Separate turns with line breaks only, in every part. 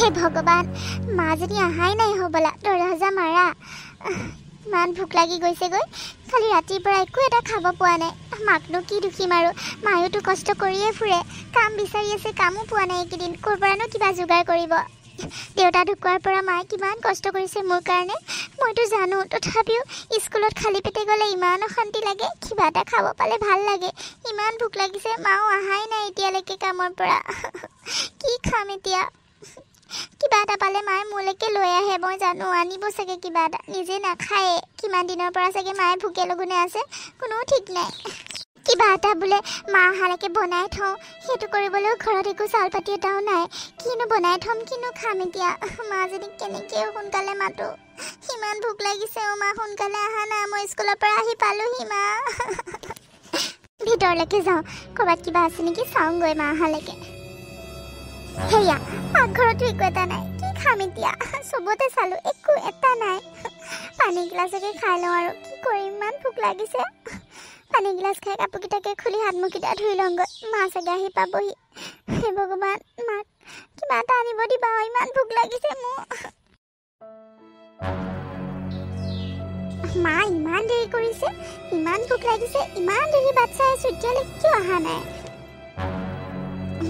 হে ভগৱান মাজনী আহাই নাই হ'বলা দৰজা মাৰা ইমান ভোক লাগি গৈছেগৈ খালি ৰাতিৰ পৰা একো এটা খাব পোৱা নাই মাকনো কি দুখিম আৰু মায়োতো কষ্ট কৰিয়ে ফুৰে কাম বিচাৰি আছে কামো পোৱা নাই এইকেইদিন ক'ৰ পৰানো কিবা যোগাৰ কৰিব দেউতা ঢুকোৱাৰ পৰা মায়ে কিমান কষ্ট কৰিছে মোৰ কাৰণে মইতো জানো তথাপিও স্কুলত খালী পেটে গ'লে ইমান অশান্তি লাগে কিবা এটা খাব পালে ভাল লাগে ইমান ভোক লাগিছে মাও আহাই নাই এতিয়ালৈকে কামৰ পৰা কি খাম এতিয়া কিবা এটা পালে মায়ে মোলৈকে লৈ আহে মই জানো আনিব চাগে কিবা এটা নিজে নাখায়ে কিমান দিনৰ পৰা চাগে মায়ে ভোকে লগুনে আছে কোনো ঠিক নাই কিবা এটা বোলে মা অহালৈকে বনাই থওঁ সেইটো কৰিবলৈও ঘৰত একো চাউল পাতি এটাও নাই কিনো বনাই থ'ম কিনো খাম এতিয়া মাজনীক কেনেকৈ সোনকালে মাতো ইমান ভোক লাগিছে মা সোনকালে অহা না মই স্কুলৰ পৰা আহি পালোহি মা ভিতৰলৈকে যাওঁ ক'ৰবাত কিবা আছে নেকি চাওঁগৈ মা অহালৈকে হেয়া পাকঘৰতো একো এটা নাই কি খাম এতিয়া চবতে চালোঁ একো এটা নাই পানী গিলাচকে খাই লওঁ আৰু কি কৰিম ইমান ভোক লাগিছে পানী গিলাচ খাই কাপোৰকেইটাকে খুলি হাত মুখকেইটা ধুই লওঁগৈ মা চাগে আহি পাবহি হে ভগৱান মাক কিবা এটা আনিব দিবা ইমান ভোক লাগিছে মোৰ মা ইমান দেৰি কৰিছে ইমান ভোক লাগিছে ইমান দেৰি বাট চাই আছোঁ এতিয়ালৈ কিয় অহা নাই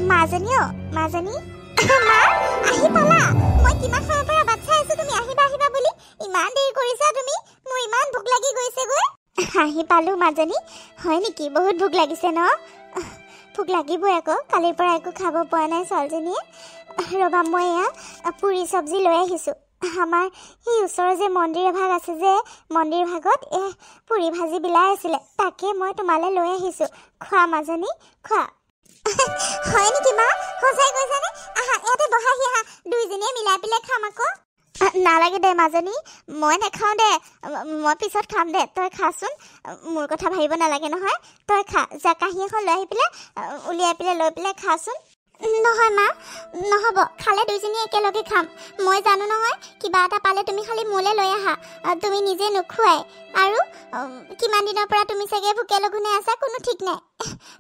মাজনী মাজনী মা আহি পালা মই কিমান সময়ৰ পৰা বাট চাই আছোঁ তুমি আহিবা আহিবা বুলি ইমান দেৰি কৰিছা তুমি মোৰ ইমান ভোক লাগি গৈছেগৈ আহি পালোঁ মাজনী হয় নেকি বহুত ভোক লাগিছে ন ভোক লাগিবই আকৌ কালিৰ পৰা একো খাব পৰা নাই ছোৱালীজনীয়ে ৰ'বা মই এয়া পুৰি চব্জি লৈ আহিছোঁ আমাৰ সেই ওচৰৰ যে মন্দিৰ এভাগ আছে যে মন্দিৰ ভাগত পুৰি ভাজি বিলাই আছিলে তাকে মই তোমালৈ লৈ আহিছোঁ খোৱা মাজনী খোৱা হয় নেকি মা সঁচাই কৈছানে আহা ইয়াতে বহাহি আহা দুইজনীয়ে মিলাই পেলাই খাম আকৌ নালাগে দে মাজনী মই নাখাওঁ দে মই পিছত খাম দে তই খাচোন মোৰ কথা ভাবিব নালাগে নহয় তই খা যা কাঁহী এখন লৈ আহি পেলাই উলিয়াই পেলাই লৈ পেলাই খাচোন নহয় মা নহ'ব খালে দুইজনীয়ে একেলগে খাম মই জানো নহয় কিবা এটা পালে তুমি খালি মোলৈ লৈ আহা তুমি নিজে নোখোৱাই আৰু কিমান দিনৰ পৰা তুমি চাগে ভোকে লঘোণে আছা কোনো ঠিক নাই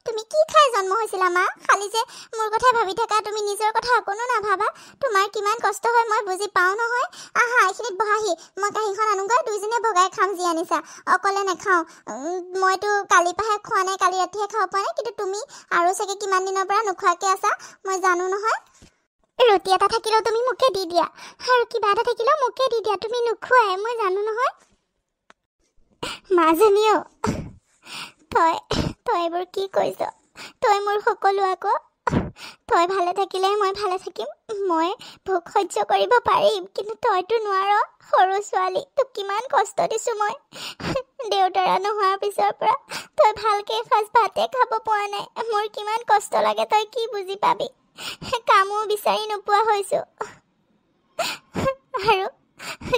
তুমি কি খাই জন্ম হৈছিলা মা খালি যে মোৰ কথা ভাবি থাকা তুমি নিজৰ কথা অকণো নাভাবা তোমাৰ কিমান কষ্ট হয় মই বুজি পাওঁ নহয় আহা এইখিনিত বহাহি মই কাঁহীখন আনোগৈ দুইজনীয়ে ভগাই খাম যি আনিছা অকলে নাখাওঁ মইতো কালিৰ পৰাহে খোৱা নাই কালি ৰাতিহে খাব পৰা নাই কিন্তু তুমি আৰু চাগে কিমান দিনৰ পৰা নোখোৱাকৈ আছা মই জানো নহয় ৰুটি এটা থাকিলেও তুমি মোকে দি দিয়া আৰু কিবা এটা থাকিলেও মোকে দি দিয়া তুমি নোখোৱাই মই জানো নহয় মাজনীও তই এইবোৰ কি কৈছ তই মোৰ সকলো আকৌ তই ভালে থাকিলে মই ভালে থাকিম মই ভোক সহ্য কৰিব পাৰিম কিন্তু তইতো নোৱাৰ সৰু ছোৱালী তোক কিমান কষ্ট দিছোঁ মই দেউতাৰা নোহোৱাৰ পিছৰ পৰা তই ভালকৈ এসাঁজ ভাতে খাব পৰা নাই মোৰ কিমান কষ্ট লাগে তই কি বুজি পাবি কামো বিচাৰি নোপোৱা হৈছোঁ আৰু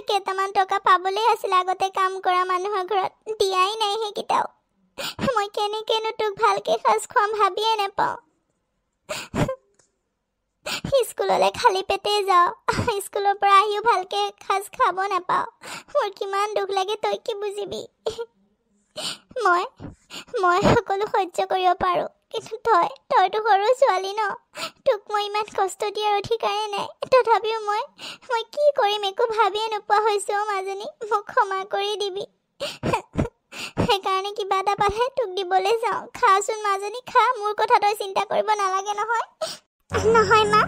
কেইটামান টকা পাবলৈ আছিল আগতে কাম কৰা মানুহৰ ঘৰত দিয়াই নাই সেইকেইটাও মই কেনেকৈনো তোক ভালকৈ সাজ খুৱাম ভাবিয়ে নাপাওঁ স্কুললৈ খালী পেটে যাওঁ স্কুলৰ পৰা আহিও ভালকৈ সাজ খাব নাপাওঁ মোৰ কিমান দুখ লাগে তই কি বুজিবি মই সকলো সহ্য কৰিব পাৰোঁ কিন্তু তইতো সৰু ছোৱালী ন তোক মই ইমান কষ্ট দিয়াৰ অধিকাৰে নাই তথাপিও মই কি কৰিম একো ভাবিয়ে নোপোৱা হৈছোঁ মাজনী মোক ক্ষমা কৰি দিবি সেইকাৰণে কিবা এটা পালে তোক দিবলৈ যাওঁ খাচোন মাজনী খা মোৰ কথা তই চিন্তা কৰিব নালাগে নহয় নহয় মা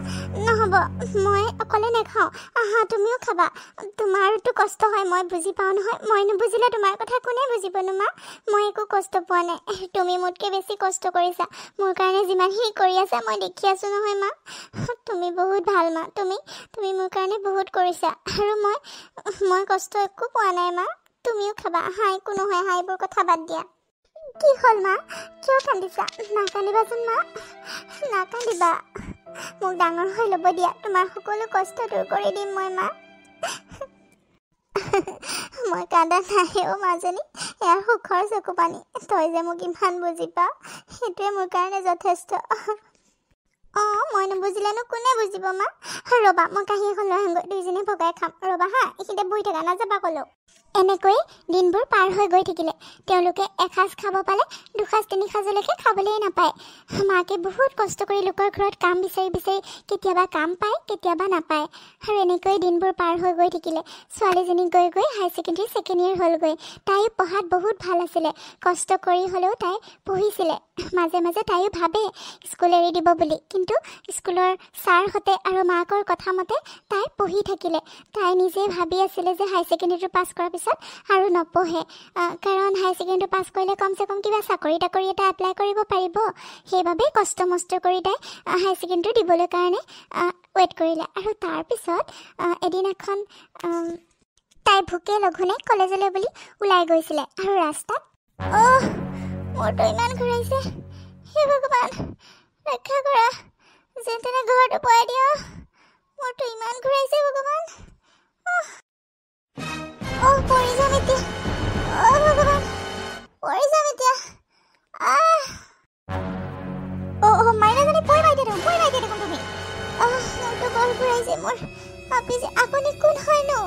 নহ'ব মই অকলে নাখাওঁ আহা তুমিও খাবা তোমাৰোতো কষ্ট হয় মই বুজি পাওঁ নহয় মই নুবুজিলে তোমাৰ কথা কোনে বুজিবনো মা মই একো কষ্ট পোৱা নাই তুমি মোতকৈ বেছি কষ্ট কৰিছা মোৰ কাৰণে যিমানখিনি কৰি আছা মই দেখি আছোঁ নহয় মা তুমি বহুত ভাল মা তুমি মোৰ কাৰণে বহুত কৰিছা আৰু মই কষ্ট একো পোৱা নাই মা তুমিও খাবা আহা একো নহয় আহা এইবোৰ কথা বাদ দিয়া কি হ'ল মা কিয় কান্দিছা নাকান্দিবাচোন মা নাকান্দিবা মোক ডাঙৰ হৈ ল'ব দিয়া তোমাৰ সকলো কষ্ট দূৰ কৰি দিম মই মা মই কান্দা নাই মাজনী ইয়াৰ সুখৰ চকু পানী তই যে মোক ইমান বুজি পা সেইটোৱে মোৰ কাৰণে যথেষ্ট মই নুবুজিলেনো কোনে বুজিব মা ৰবা মই কাঁহী এখন লৈ আহোঁগৈ দুইজনী ভগাই খাম ৰবা হা এইখিনিতে বহি থকা নাযাবা ক'লো এনেকৈ দিনবোৰ পাৰ হৈ গৈ থাকিলে তেওঁলোকে এসাঁজ খাব পালে দুসাঁজ তিনি সাঁজলৈকে খাবলৈয়ে নাপায় মাকে বহুত কষ্ট কৰি লোকৰ ঘৰত কাম বিচাৰি বিচাৰি কেতিয়াবা কাম পায় কেতিয়াবা নাপায় আৰু এনেকৈ দিনবোৰ পাৰ হৈ গৈ থাকিলে ছোৱালীজনী গৈ গৈ হাই ছেকেণ্ডেৰী ছেকেণ্ড ইয়েৰ হ'লগৈ তাইও পঢ়াত বহুত ভাল আছিলে কষ্ট কৰি হ'লেও তাই পঢ়িছিলে মাজে মাজে তাইও ভাবে স্কুল এৰি দিব বুলি কিন্তু স্কুলৰ ছাৰহঁতে আৰু মাকৰ কথা মতে তাই পঢ়ি থাকিলে তাই নিজে ভাবি আছিলে যে হাই ছেকেণ্ডেৰীটো পাছ কৰাৰ পিছত আৰু নপঢ়ে কাৰণ হাই ছেকেণ্ডেৰী পাছ কৰিলে কমচে কম কিবা চাকৰি তাকৰি এটা এপ্লাই কৰিব পাৰিব সেইবাবে কষ্ট মষ্ট কৰি তাই হাই ছেকেণ্ডেৰী দিবলৈ কাৰণে ৱেইট কৰিলে আৰু তাৰপিছত এদিন এখন তাই ভোকে লঘোণে কলেজলৈ বুলি ওলাই গৈছিলে আৰু ৰাস্তাত মোৰতো ইমান ঘূৰাইছে হে ভগৱান ৰক্ষা কৰা যেন তেনে ঘৰটো পোৱাই দিয়া মোৰতো ইমান ঘূৰাইছে ভগৱান পৰি যাম এতিয়া ভগৱান পৰি যাম এতিয়া মাইনাজনী পৰিবাই দিয়া দেখোন তুমি মোৰতো বৰ ঘূৰাইছে মোৰ আপুনি কোন হয়নো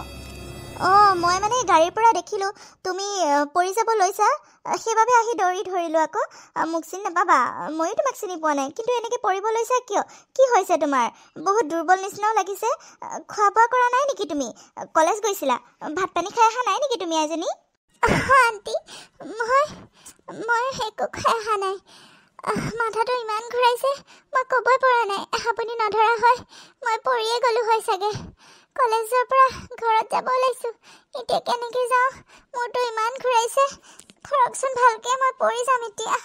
মই মানে গাড়ীৰ পৰা দেখিলোঁ তুমি পৰি যাব লৈছা সেইবাবে আহি দৌৰি ধৰিলোঁ আকৌ মোক চিনি নাপাবা ময়ো তোমাক চিনি পোৱা নাই কিন্তু এনেকৈ পৰিব লৈছা কিয় কি হৈছে তোমাৰ বহুত দুৰ্বল নিচিনাও লাগিছে খোৱা বোৱা কৰা নাই নেকি তুমি কলেজ গৈছিলা ভাত পানী খাই অহা নাই নেকি তুমি এজনী আণ্টি মই একো খাই অহা নাই মাথাটো ইমান ঘূৰাইছে মই ক'বই পৰা নাই আপুনি নধৰা হয় মই পৰিয়ে গ'লোঁ হয় চাগে কলেজৰ পৰা ঘৰত যাব ওলাইছোঁ এতিয়া কেনেকৈ যাওঁ মোৰতো ইমান ঘূৰাইছে খৰকচোন ভালকৈ মই পৰি যাম এতিয়া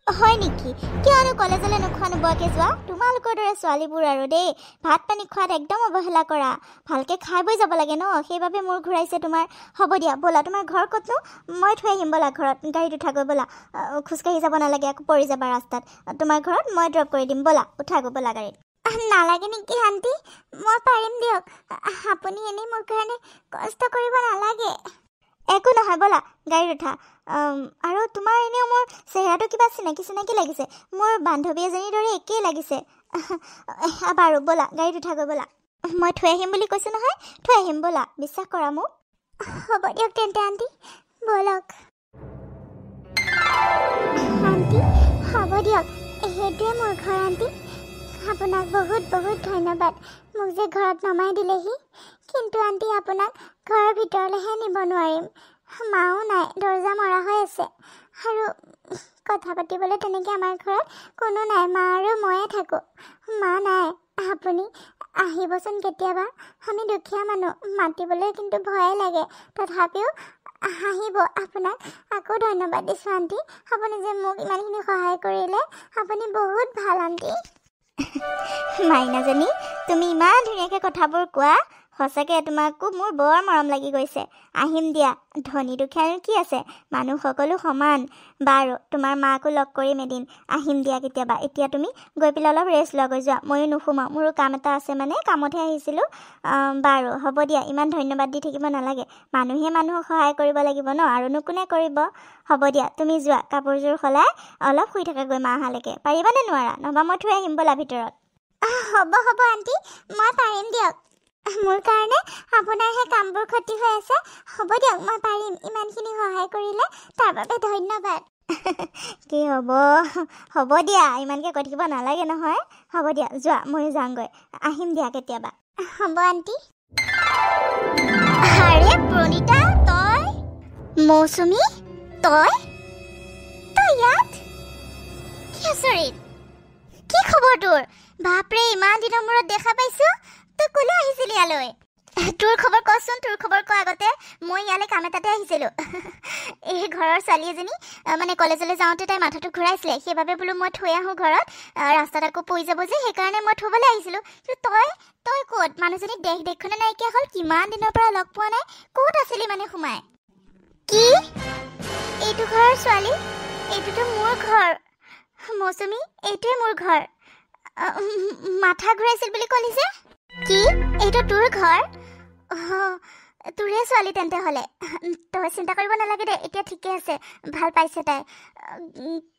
হয় নেকি কিয়নো কলেজলৈ নোখোৱা নোবোৱাকৈ যোৱা তোমালোকৰ দৰে ছোৱালীবোৰ আৰু দেই ভাত পানী খোৱাত একদম অৱহেলা কৰা ভালকৈ খাই বৈ যাব লাগে ন সেইবাবে মোৰ ঘূৰাইছে তোমাৰ হ'ব দিয়া ব'লা তোমাৰ ঘৰ ক'তনো মই থৈ আহিম ব'লা ঘৰত গাড়ীত উঠাগৈ ব'লা খোজকাঢ়ি যাব নালাগে আকৌ পৰি যাবা ৰাস্তাত তোমাৰ ঘৰত মই ড্ৰপ কৰি দিম ব'লা উঠাগৈ ব'লা গাড়ীত নালাগে নেকি আণ্টি মই পাৰিম দিয়ক আপুনি এনেই মোৰ কাৰণে কষ্ট কৰিব নালাগে একো নহয় ব'লা গাড়ীত উঠা আৰু তোমাৰ এনেও মোৰ চেহেৰাটো কিবা চিনাকি লাগিছে মোৰ বান্ধৱী এজনীৰ দৰে একেই লাগিছে বাৰু ব'লা গাড়ীত উঠাগৈ ব'লা মই থৈ আহিম বুলি কৈছোঁ নহয় থৈ আহিম ব'লা বিশ্বাস কৰা মোক হ'ব দিয়ক তেন্তে আণ্টি ব'লক আণ্টি হ'ব দিয়ক সেইটোৱে মোৰ ঘৰ আণ্টি আপোনাক বহুত বহুত ধন্যবাদ মোক যে ঘৰত নমাই দিলেহি কিন্তু আণ্টি আপোনাক ঘৰৰ ভিতৰলৈহে নিব নোৱাৰিম মাও নাই দৰ্জা মৰা হৈ আছে আৰু কথা পাতিবলৈ তেনেকৈ আমাৰ ঘৰত কোনো নাই মা আৰু ময়ে থাকোঁ মা নাই আপুনি আহিবচোন কেতিয়াবা আমি দুখীয়া মানুহ মাতিবলৈ কিন্তু ভয়ে লাগে তথাপিও আহিব আপোনাক আকৌ ধন্যবাদ দিছোঁ আণ্টি আপুনি যে মোক ইমানখিনি সহায় কৰিলে আপুনি বহুত ভাল আণ্টি মাইনাজনী তুমি ইমান ধুনীয়াকৈ কথাবোৰ কোৱা সঁচাকৈ তোমাকো মোৰ বৰ মৰম লাগি গৈছে আহিম দিয়া ধনী দুখীয়াৰ কি আছে মানুহ সকলো সমান বাৰু তোমাৰ মাকো লগ কৰিম এদিন আহিম দিয়া কেতিয়াবা এতিয়া তুমি গৈ পেলাই অলপ ৰেষ্ট লোৱা গৈ যোৱা ময়ো নুশুমাওঁ মোৰো কাম এটা আছে মানে কামতহে আহিছিলোঁ বাৰু হ'ব দিয়া ইমান ধন্যবাদ দি থাকিব নালাগে মানুহে মানুহক সহায় কৰিব লাগিব ন আৰুনো কোনে কৰিব হ'ব দিয়া তুমি যোৱা কাপোৰযোৰ সলাই অলপ শুই থাকাগৈ মা অহালৈকে পাৰিবানে নোৱাৰা নহবা মই থৈ আহিম ব'লা ভিতৰত হ'ব আণ্টি মই পাৰিম দিয়ক মোৰ কাৰণে আপোনাৰ সেই কামবোৰ ক্ষতি হৈ আছে হ'ব দিয়ক মই পাৰিম ইমানখিনি সহায় কৰিলে তাৰ বাবে ধন্যবাদ কি হ'ব দিয়া ইমানকৈ কৈ থাকিব নালাগে নহয় হ'ব দিয়া যোৱা ময়ো যাওঁগৈ আহিম দিয়া কেতিয়াবা হ'ব আণ্টি আৰে প্ৰণীতা তই মৌচুমী তই ইয়াত কি আচৰিত কি খবৰ তোৰ বাপৰে ইমান দিনৰ মূৰত দেখা পাইছোঁ তই ক'লৈ আহিছিলি ইয়ালৈ তোৰ খবৰ কচোন তোৰ খবৰ কোৱা আগতে মই ইয়ালৈ কাম এটাতে আহিছিলোঁ এই ঘৰৰ ছোৱালী এজনী মানে কলেজলৈ যাওঁতে তাই মাথাটো ঘূৰাইছিলে সেইবাবে বোলো মই থৈ আহোঁ ঘৰত ৰাস্তাত আকৌ পৰি যাব যে সেইকাৰণে মই থ'বলৈ আহিছিলোঁ কিন্তু তই ক'ত মানুহজনী দেশখনে নাইকিয়া হ'ল কিমান দিনৰ পৰা লগ পোৱা নাই ক'ত আছিলি মানে সোমাই কি এইটো ঘৰৰ ছোৱালী এইটোতো মোৰ ঘৰ মৌচুমী এইটোৱে মোৰ ঘৰ মাথা ঘূৰাইছিল বুলি ক'লি যে কি এইটো তোৰ ঘৰ তোৰে ছোৱালী তেন্তে হ'লে তই চিন্তা কৰিব নালাগে দে এতিয়া ঠিকে আছে ভাল পাইছে তাই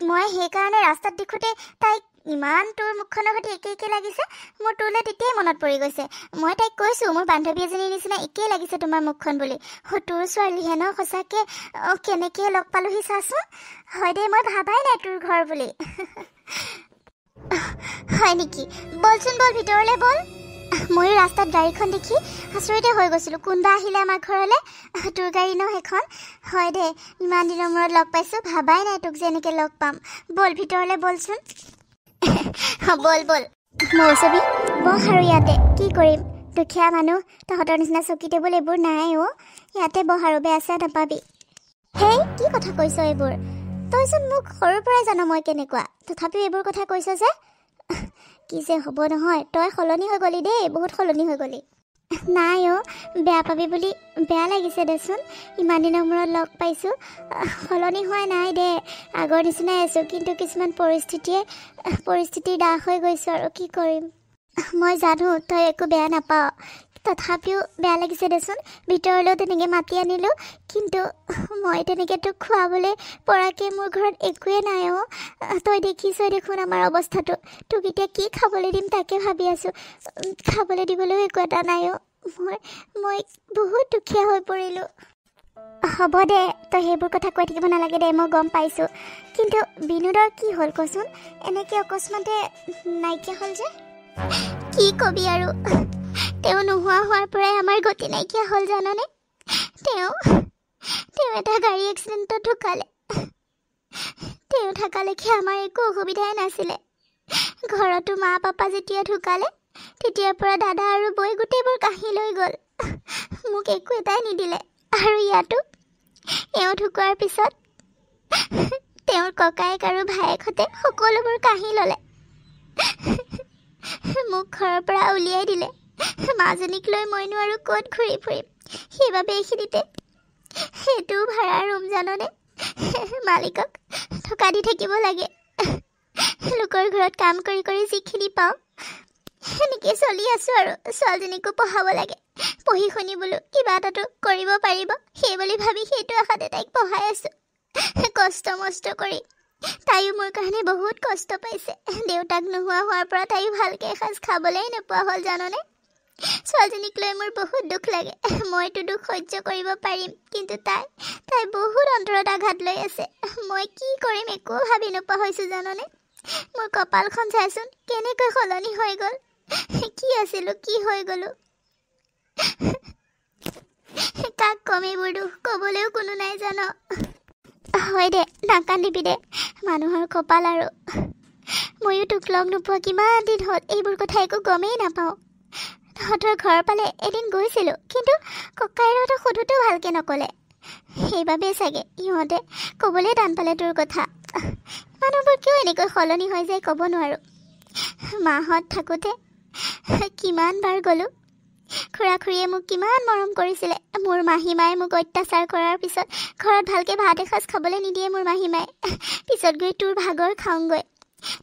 মই সেইকাৰণে ৰাস্তাত দেখোঁতে তাইক ইমান তোৰ মুখখনৰ সৈতে একে একে লাগিছে মোৰ তোৰলে তেতিয়াই মনত পৰি গৈছে মই তাইক কৈছো মোৰ বান্ধৱী এজনীৰ নিচিনা একেই লাগিছে তোমাৰ মুখখন বুলি তোৰ ছোৱালীহে ন সঁচাকে কেনেকে লগ পালোহি চাচোন হয় দে মই ভাবাই নাই তোৰ ঘৰ বুলি হয় নেকি বলচোন বল ভিতৰলে বল মই ৰাস্তাত গাড়ীখন দেখি আচৰিতে হৈ গৈছিলো কোনবা আহিলে আমাৰ ঘৰলে তোৰ গাড়ী ন সেইখন হয় দে ইমান দিনৰ মূৰত লগ পাইছো ভাবাই নাই তোক যে এনেকে লগ পাম বল ভিতৰলে বলচোন বল বল মৌচবী বহ আৰু ইয়াতে কি কৰিম দুখীয়া মানুহ তহঁতৰ নিচিনা চকী টেবুল এইবোৰ নাই ইয়াতে বহ আৰু বেয়া চেয়া নাপাবি হেই কি কথা কৈছ এইবোৰ তইচোন মোক সৰুৰ পৰাই জানো মই কেনেকুৱা তথাপিও এইবোৰ কথা কৈছ যে কি যে হ'ব নহয় তই সলনি হৈ গলি দেই বহুত সলনি হৈ গলি নাই বেয়া পাবি বুলি বেয়া লাগিছে দেচোন ইমান দিনৰ মূৰত লগ পাইছোঁ সলনি হোৱা নাই দে আগৰ নিচিনাই আছোঁ কিন্তু কিছুমান পৰিস্থিতিৰ দাস হৈ গৈছোঁ আৰু কি কৰিম মই জানো তই একো বেয়া নাপাৱ তথাপিও বেয়া লাগিছে দেচোন ভিতৰলৈও তেনেকৈ মাতি আনিলোঁ কিন্তু মই তেনেকৈ তোক খুৱাবলৈ পৰাকৈ মোৰ ঘৰত একোৱে নাই তই দেখিছই দেখোন আমাৰ অৱস্থাটো তোক এতিয়া কি খাবলৈ দিম তাকে ভাবি আছোঁ খাবলৈ দিবলৈও একো এটা নাই মই বহুত দুখীয়া হৈ পৰিলোঁ হ'ব দে তই সেইবোৰ কথা কৈ থাকিব নালাগে দে মই গম পাইছোঁ কিন্তু বিনোদৰ কি হ'ল কচোন এনেকৈ অকস্মাতে নাইকিয়া হ'ল যে কি কবি আৰু তেওঁ নোহোৱা হোৱাৰ পৰাই আমাৰ গতি নাইকিয়া হ'ল জাননে তেওঁ এটা গাড়ী এক্সিডেণ্টত ঢুকালে তেওঁ থকালৈকে আমাৰ একো অসুবিধাই নাছিলে ঘৰতো মা পাপা যেতিয়া ঢুকালে তেতিয়াৰ পৰা দাদা আৰু বৈ গোটেইবোৰ কাঢ়ি লৈ গ'ল মোক একো এটাই নিদিলে আৰু ইয়াতো এওঁ ঢুকোৱাৰ পিছত তেওঁৰ ককায়েক আৰু ভায়েকহঁতে সকলোবোৰ কাঢ়ি ল'লে মোক ঘৰৰ পৰা উলিয়াই দিলে মাজনীক লৈ মইনো আৰু ক'ত ঘূৰি ফুৰিম সেইবাবে এইখিনিতে সেইটোও ভাড়াৰ ৰুম জাননে মালিকক থকা দি থাকিব লাগে লোকৰ ঘৰত কাম কৰি কৰি যিখিনি পাওঁ সেনেকৈ চলি আছোঁ আৰু ছোৱালীজনীকো পঢ়াব লাগে পঢ়ি শুনি বোলো কিবা এটাতো কৰিব পাৰিব সেই বুলি ভাবি সেইটো আশাতে তাইক পঢ়াই আছোঁ কষ্ট মষ্ট কৰি তাইও মোৰ কাৰণে বহুত কষ্ট পাইছে দেউতাক নোহোৱা হোৱাৰ পৰা তাইও ভালকৈ এসাঁজ খাবলৈই নোপোৱা হ'ল জাননে ছোৱালীজনীক লৈ মোৰ বহুত দুখ লাগে মইতো দুখ সহ্য কৰিব পাৰিম কিন্তু তাই বহুত অন্তৰত আঘাত লৈ আছে মই কি কৰিম একো ভাবি নোপোৱা হৈছোঁ জাননে মোৰ কপালখন চাইচোন কেনেকৈ সলনি হৈ গ'ল কি আছিলোঁ কি হৈ গ'লোঁ কাক কম এইবোৰ দুখ ক'বলৈও কোনো নাই জান হয় দে নাকান্দিবি দে মানুহৰ কপাল আৰু ময়ো তোক লগ নোপোৱা কিমান দিন হ'ল এইবোৰ কথা একো গমেই নাপাওঁ তহঁতৰ ঘৰ পালে এদিন গৈছিলোঁ কিন্তু ককাইহঁতক সোধোতেও ভালকৈ নক'লে সেইবাবেই চাগে ইহঁতে ক'বলৈ টান পালে তোৰ কথা মানুহবোৰ কিয় এনেকৈ সলনি হৈ যায় ক'ব নোৱাৰোঁ মাহঁত থাকোঁতে কিমান বাৰ গ'লোঁ খুৰা খুৰীয়ে মোক কিমান মৰম কৰিছিলে মোৰ মাহীমায়ে মোক অত্যাচাৰ কৰাৰ পিছত ঘৰত ভালকৈ ভাত এসাঁজ খাবলৈ নিদিয়ে মোৰ মাহীমায়ে পিছত গৈ তোৰ ভাগৰ খাওঁগৈ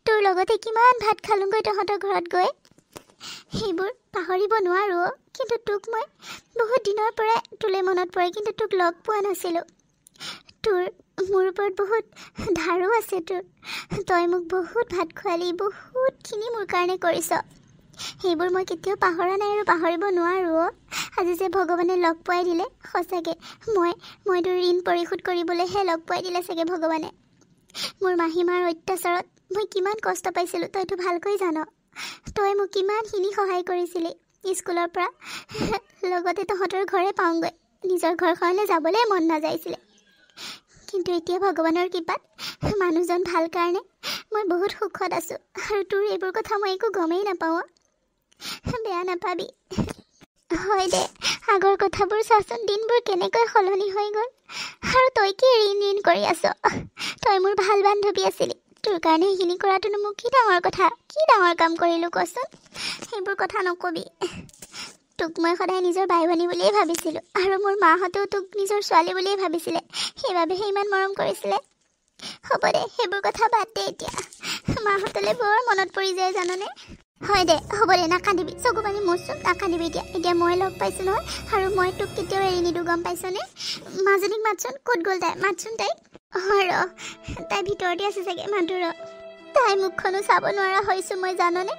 তোৰ লগতে কিমান ভাত খালোঁগৈ তহঁতৰ ঘৰত গৈ সেইবোৰ পাহৰিব নোৱাৰোঁ কিন্তু তোক মই বহুত দিনৰ পৰাই তোলৈ মনত পৰে কিন্তু তোক লগ পোৱা নাছিলোঁ তোৰ মোৰ ওপৰত বহুত ধাৰো আছে তোৰ তই মোক বহুত ভাত খুৱালি বহুতখিনি মোৰ কাৰণে কৰিছ সেইবোৰ মই কেতিয়াও পাহৰা নাই আৰু পাহৰিব নোৱাৰোঁ আজি যে ভগৱানে লগ পোৱাই দিলে সঁচাকৈ মই তোৰ ঋণ পৰিশোধ কৰিবলৈহে লগ পোৱাই দিলে চাগে ভগৱানে মোৰ মাহীমাৰ অত্যাচাৰত মই কিমান কষ্ট পাইছিলোঁ তইতো ভালকৈ জান তই মোক কিমানখিনি সহায় কৰিছিলি স্কুলৰ পৰা লগতে তহঁতৰ ঘৰে পাওঁগৈ নিজৰ ঘৰখনলৈ যাবলৈ মন নাযাইছিলে কিন্তু এতিয়া ভগৱানৰ কৃপাত মানুহজন ভাল কাৰণে মই বহুত সুখত আছোঁ আৰু তোৰ এইবোৰ কথা মই একো গমেই নাপাওঁ বেয়া নাপাবি হয় দে আগৰ কথাবোৰ চাচোন দিনবোৰ কেনেকৈ সলনি হৈ গ'ল আৰু তই কি ঋণ কৰি আছ তই মোৰ ভাল বান্ধৱী আছিলি তোৰ কাৰণে সেইখিনি কৰাটোনো মোক কি ডাঙৰ কথা কি ডাঙৰ কাম কৰিলোঁ কচোন সেইবোৰ কথা নকবি তোক মই সদায় নিজৰ বাই ভনী বুলিয়েই ভাবিছিলোঁ আৰু মোৰ মাহঁতেও তোক নিজৰ ছোৱালী বুলিয়েই ভাবিছিলে সেইবাবেহে ইমান মৰম কৰিছিলে হ'ব দে সেইবোৰ কথা বাদ দে এতিয়া মাহঁতলৈ বৰ মনত পৰি যায় জাননে হয় দে হ'ব দে নাকান্দিবি চকু পানী মোচোন নাকান্দিবি এতিয়া মই লগ পাইছোঁ নহয় আৰু মই তোক কেতিয়াও এৰি নিদিওঁ গম পাইছনে মাজনীক মাতচোন ক'ত গ'ল তাই মাতচোন তাইক হয় ৰ তাই ভিতৰতে আছে চাগে মাতটো ৰ তাই মুখখনো চাব নোৱাৰা হৈছো মই জাননে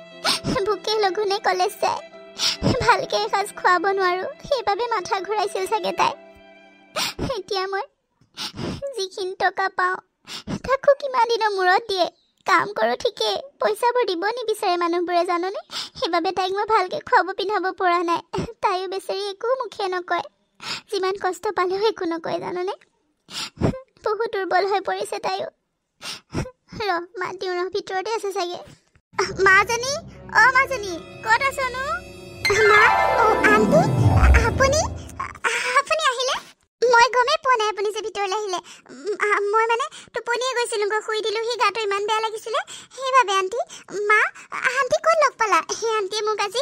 ভোকে লঘোণে কলেজ যায় ভালকে এসাঁজ খুৱাব নোৱাৰো সেইবাবে মাথা ঘূৰাইছিল চাগে তাই এতিয়া মই যিখিনি টকা পাওঁ তাকো কিমান দিনৰ মূৰত দিয়ে কাম কৰোঁ ঠিকেই পইচাবোৰ দিব নিবিচাৰে মানুহবোৰে জাননে সেইবাবে তাইক মই ভালকে খুৱাব পিন্ধাব পৰা নাই তাইও বেচেৰি একো মুখে নকয় যিমান কষ্ট পালেও একো নকয় জাননে বহুত দুৰ্বল হৈ পৰিছে তাইও মাত দিওঁ ভিতৰতে আছে চাগে মাজনী মাজনী ক'ত আছনো মা আণ্টি আপুনি আহিলে মই গমেই পোৱা নাই আপুনি যে ভিতৰলৈ আহিলে মই মানে টোপনিয়ে গৈছিলোঁ শুই দিলোঁ সি গাটো ইমান বেয়া লাগিছিলে সেইবাবে আণ্টি মা আণ্টি ক'ত লগ পালা সেই আণ্টিয়ে মোক আজি